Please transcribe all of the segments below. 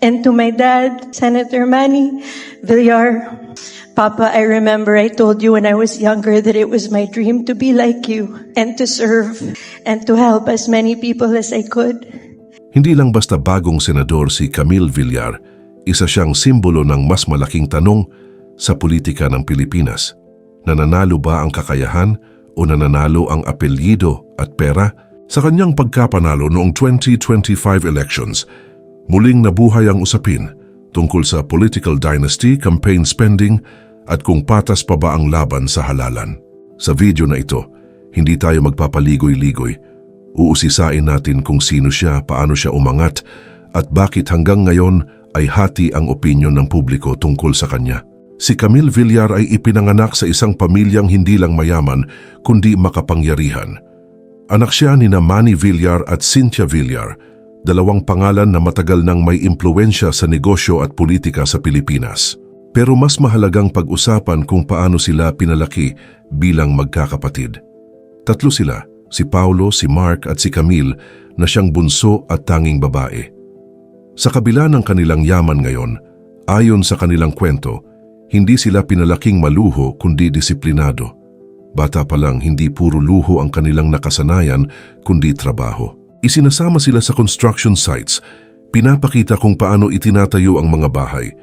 And to my dad, Senator Manny Villar, Papa, I remember I told you when I was younger that it was my dream to be like you and to serve and to help as many people as I could. Hindi lang basta bagong senador si Camille Villar, isa siyang simbolo ng mas malaking tanong sa politika ng Pilipinas. Nananalo ba ang kakayahan o nananalo ang apelyido at pera? Sa kanyang pagkapanalo noong 2025 elections, muling nabuhay ang usapin tungkol sa political dynasty, campaign spending at kung patas pa ba ang laban sa halalan. Sa video na ito, hindi tayo magpapaligoy-ligoy. Uusisain natin kung sino siya, paano siya umangat at bakit hanggang ngayon ay hati ang opinyon ng publiko tungkol sa kanya. Si Camille Villar ay ipinanganak sa isang pamilyang hindi lang mayaman kundi makapangyarihan. Anak siya ni Manny Villar at Cynthia Villar, dalawang pangalan na matagal nang may impluwensya sa negosyo at politika sa Pilipinas. Pero mas mahalagang pag-usapan kung paano sila pinalaki bilang magkakapatid. Tatlo sila, si Paulo, si Mark at si Camille na siyang bunso at tanging babae. Sa kabila ng kanilang yaman ngayon, ayon sa kanilang kwento, hindi sila pinalaking maluho kundi disiplinado. Bata pa lang, hindi puro luho ang kanilang nakasanayan kundi trabaho. Isinasama sila sa construction sites, pinapakita kung paano itinatayo ang mga bahay,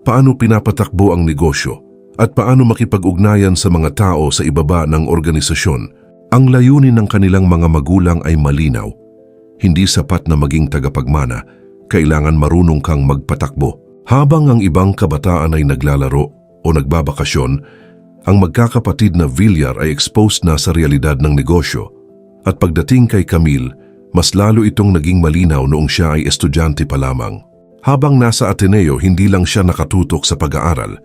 paano pinapatakbo ang negosyo, at paano makipag-ugnayan sa mga tao sa ibaba ng organisasyon. Ang layunin ng kanilang mga magulang ay malinaw. Hindi sapat na maging tagapagmana, kailangan marunong kang magpatakbo. Habang ang ibang kabataan ay naglalaro o nagbabakasyon, ang magkakapatid na Villar ay exposed na sa realidad ng negosyo. At pagdating kay Camille, mas lalo itong naging malinaw noong siya ay estudyante pa lamang. Habang nasa Ateneo, hindi lang siya nakatutok sa pag-aaral.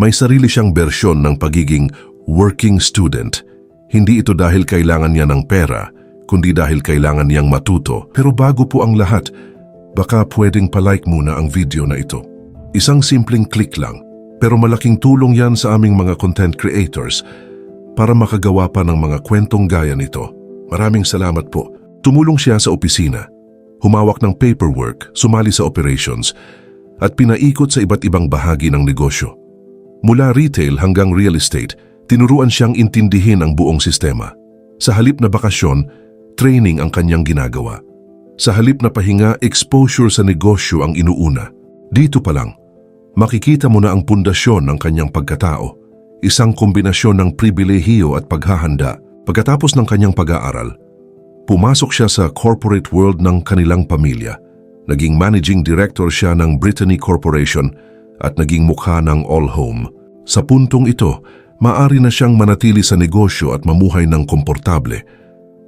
May sarili siyang bersyon ng pagiging working student. Hindi ito dahil kailangan niya ng pera, kundi dahil kailangan niyang matuto. Pero bago po ang lahat, baka pwedeng palike muna ang video na ito. Isang simpleng click lang, pero malaking tulong yan sa aming mga content creators para makagawa pa ng mga kwentong gaya nito. Maraming salamat po. Tumulong siya sa opisina, humawak ng paperwork, sumali sa operations, at pinaikot sa iba't ibang bahagi ng negosyo. Mula retail hanggang real estate, tinuruan siyang intindihin ang buong sistema. Sa halip na bakasyon, training ang kanyang ginagawa. Sa halip na pahinga, exposure sa negosyo ang inuuna. Dito pa lang, makikita mo na ang pundasyon ng kanyang pagkatao, isang kombinasyon ng pribilehiyo at paghahanda. Pagkatapos ng kanyang pag-aaral, pumasok siya sa corporate world ng kanilang pamilya. Naging managing director siya ng Brittany Corporation at naging mukha ng All Home. Sa puntong ito, maaari na siyang manatili sa negosyo at mamuhay ng komportable.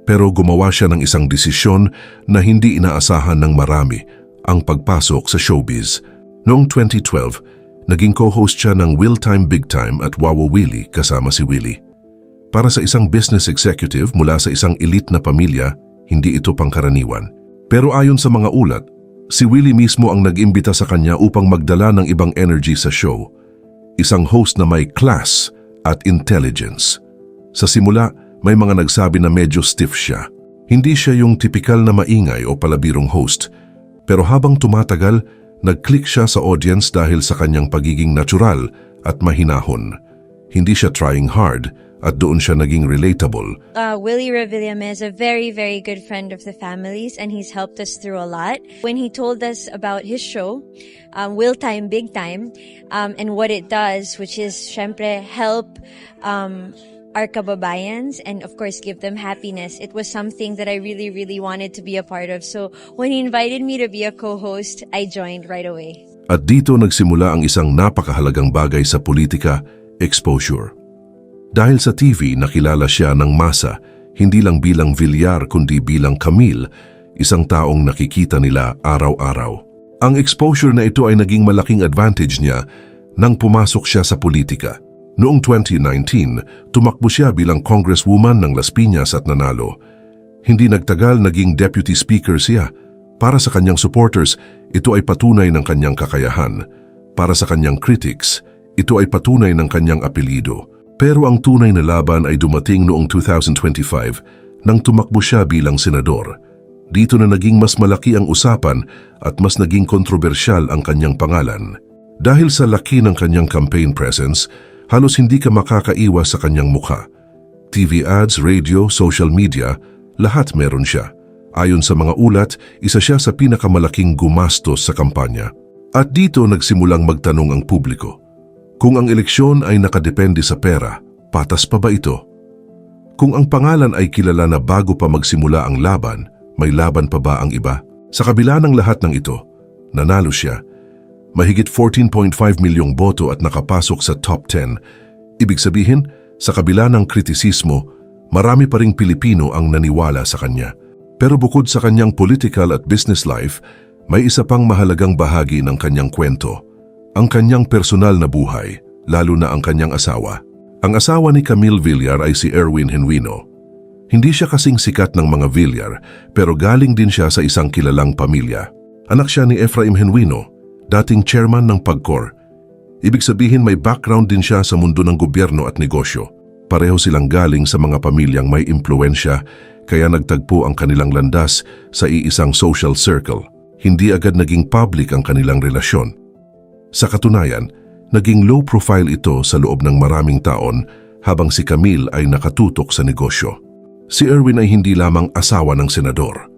Pero gumawa siya ng isang desisyon na hindi inaasahan ng marami, ang pagpasok sa showbiz. Noong 2012, naging co-host siya ng Will Time Big Time at Wawa Willie kasama si Willie. Para sa isang business executive mula sa isang elite na pamilya, hindi ito pangkaraniwan. Pero ayon sa mga ulat, si Willie mismo ang nag-imbita sa kanya upang magdala ng ibang energy sa show. Isang host na may class at intelligence. Sa simula, may mga nagsabi na medyo stiff siya. Hindi siya yung tipikal na maingay o palabirong host. Pero habang tumatagal, nag-click siya sa audience dahil sa kanyang pagiging natural at mahinahon. Hindi siya trying hard at doon siya naging relatable. Willie Revillame is a very, very good friend of the family's and he's helped us through a lot. When he told us about his show, Will Time Big Time, and what it does, which is syempre help our kababayans and of course give them happiness. It was something that I really, really wanted to be a part of. So when he invited me to be a co-host, I joined right away. At dito nagsimula ang isang napakahalagang bagay sa politika, exposure. Dahil sa TV, nakilala siya ng masa, hindi lang bilang Villar kundi bilang Camille, isang taong nakikita nila araw-araw. Ang exposure na ito ay naging malaking advantage niya nang pumasok siya sa politika. Noong 2019, tumakbo siya bilang congresswoman ng Las Piñas at nanalo. Hindi nagtagal naging deputy speaker siya. Para sa kanyang supporters, ito ay patunay ng kanyang kakayahan. Para sa kanyang critics, ito ay patunay ng kanyang apelyido. Pero ang tunay na laban ay dumating noong 2025 nang tumakbo siya bilang senador. Dito na naging mas malaki ang usapan at mas naging kontrobersyal ang kanyang pangalan. Dahil sa laki ng kanyang campaign presence, halos hindi ka makakaiwas sa kanyang mukha. TV ads, radio, social media, lahat meron siya. Ayon sa mga ulat, isa siya sa pinakamalaking gumastos sa kampanya. At dito nagsimulang magtanong ang publiko. Kung ang eleksyon ay nakadepende sa pera, patas pa ba ito? Kung ang pangalan ay kilala na bago pa magsimula ang laban, may laban pa ba ang iba? Sa kabila ng lahat ng ito, nanalo siya. Mahigit 14.5 milyong boto at nakapasok sa top 10. Ibig sabihin, sa kabila ng kritisismo, marami pa ring Pilipino ang naniwala sa kanya. Pero bukod sa kanyang political at business life, may isa pang mahalagang bahagi ng kanyang kwento. Ang kanyang personal na buhay, lalo na ang kanyang asawa. Ang asawa ni Camille Villar ay si Erwin Genuino. Hindi siya kasing sikat ng mga Villar, pero galing din siya sa isang kilalang pamilya. Anak siya ni Efraim Genuino, dating chairman ng PAGCOR. Ibig sabihin may background din siya sa mundo ng gobyerno at negosyo. Pareho silang galing sa mga pamilyang may impluensya, kaya nagtagpo ang kanilang landas sa iisang social circle. Hindi agad naging public ang kanilang relasyon. Sa katunayan, naging low profile ito sa loob ng maraming taon habang si Camille ay nakatutok sa negosyo. Si Erwin ay hindi lamang asawa ng senador.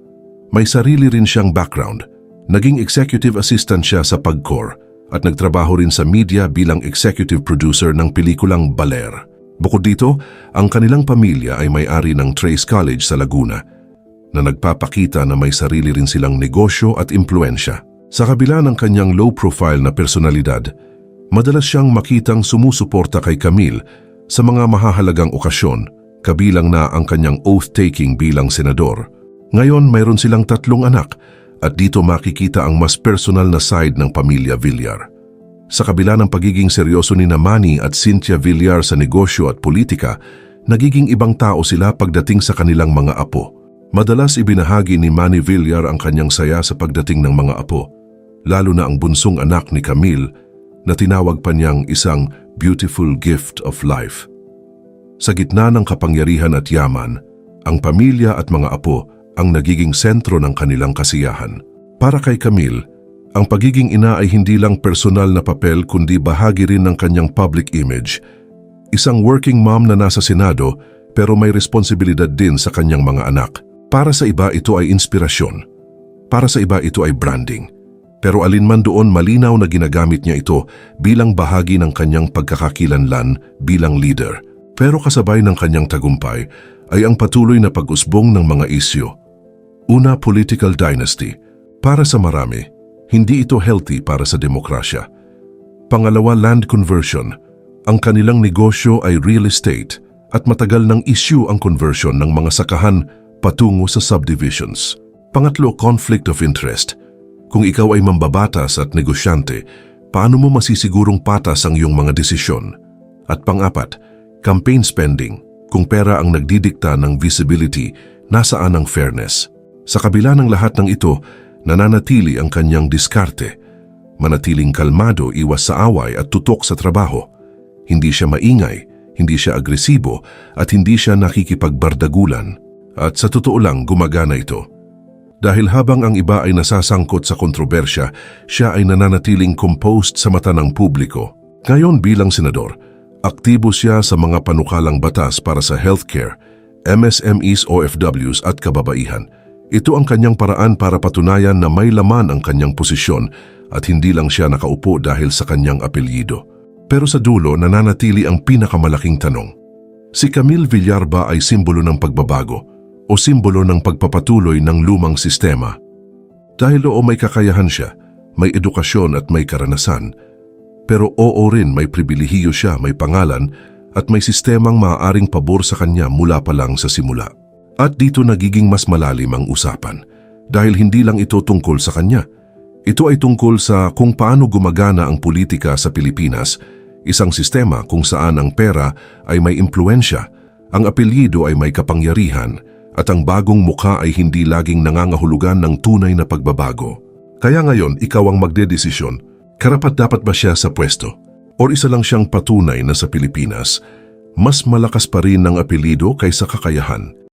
May sarili rin siyang background. Naging executive assistant siya sa PAGCOR at nagtrabaho rin sa media bilang executive producer ng pelikulang Baler. Bukod dito, ang kanilang pamilya ay may-ari ng Trace College sa Laguna na nagpapakita na may sarili rin silang negosyo at impluensya. Sa kabila ng kanyang low-profile na personalidad, madalas siyang makitang sumusuporta kay Camille sa mga mahahalagang okasyon, kabilang na ang kanyang oath-taking bilang senador. Ngayon, mayroon silang 3 anak at dito makikita ang mas personal na side ng pamilya Villar. Sa kabila ng pagiging seryoso ni Manny at Cynthia Villar sa negosyo at politika, nagiging ibang tao sila pagdating sa kanilang mga apo. Madalas ibinahagi ni Manny Villar ang kanyang saya sa pagdating ng mga apo, lalo na ang bunsong anak ni Camille na tinawag pa niyang isang beautiful gift of life. Sa gitna ng kapangyarihan at yaman, ang pamilya at mga apo ang nagiging sentro ng kanilang kasiyahan. Para kay Camille, ang pagiging ina ay hindi lang personal na papel kundi bahagi rin ng kanyang public image. Isang working mom na nasa Senado pero may responsibilidad din sa kanyang mga anak. Para sa iba ito ay inspirasyon. Para sa iba ito ay branding. Pero alinman doon malinaw na ginagamit niya ito bilang bahagi ng kanyang pagkakakilanlan bilang leader. Pero kasabay ng kanyang tagumpay ay ang patuloy na pag-usbong ng mga isyu. Una, political dynasty. Para sa marami, hindi ito healthy para sa demokrasya. Pangalawa, land conversion. Ang kanilang negosyo ay real estate at matagal ng issue ang conversion ng mga sakahan patungo sa subdivisions. Pangatlo, conflict of interest. Kung ikaw ay mambabatas at negosyante, paano mo masisigurong patas ang iyong mga desisyon? At pang-apat, campaign spending. Kung pera ang nagdidikta ng visibility, nasaan ang fairness? Sa kabila ng lahat ng ito, nananatili ang kanyang diskarte. Manatiling kalmado, iwas sa away at tutok sa trabaho. Hindi siya maingay, hindi siya agresibo at hindi siya nakikipagbardagulan. At sa totoo lang, gumagana ito. Dahil habang ang iba ay nasasangkot sa kontrobersya, siya ay nananatiling composed sa mata ng publiko. Ngayon bilang senador, aktibo siya sa mga panukalang batas para sa healthcare, MSMEs, OFWs at kababaihan. Ito ang kanyang paraan para patunayan na may laman ang kanyang posisyon at hindi lang siya nakaupo dahil sa kanyang apelyido. Pero sa dulo, nananatili ang pinakamalaking tanong. Si Camille Villar ba ay simbolo ng pagbabago o simbolo ng pagpapatuloy ng lumang sistema? Dahil oo, may kakayahan siya, may edukasyon at may karanasan. Pero oo rin, may pribilehiyo siya, may pangalan at may sistemang maaaring pabor sa kanya mula pa lang sa simula. At dito nagiging mas malalim ang usapan dahil hindi lang ito tungkol sa kanya. Ito ay tungkol sa kung paano gumagana ang politika sa Pilipinas, isang sistema kung saan ang pera ay may impluensya, ang apelyido ay may kapangyarihan, at ang bagong mukha ay hindi laging nangangahulugan ng tunay na pagbabago. Kaya ngayon, ikaw ang magdedesisyon. Karapat-dapat ba siya sa pwesto? O isa lang siyang patunay na sa Pilipinas, mas malakas pa rin ang apelyido kaysa kakayahan?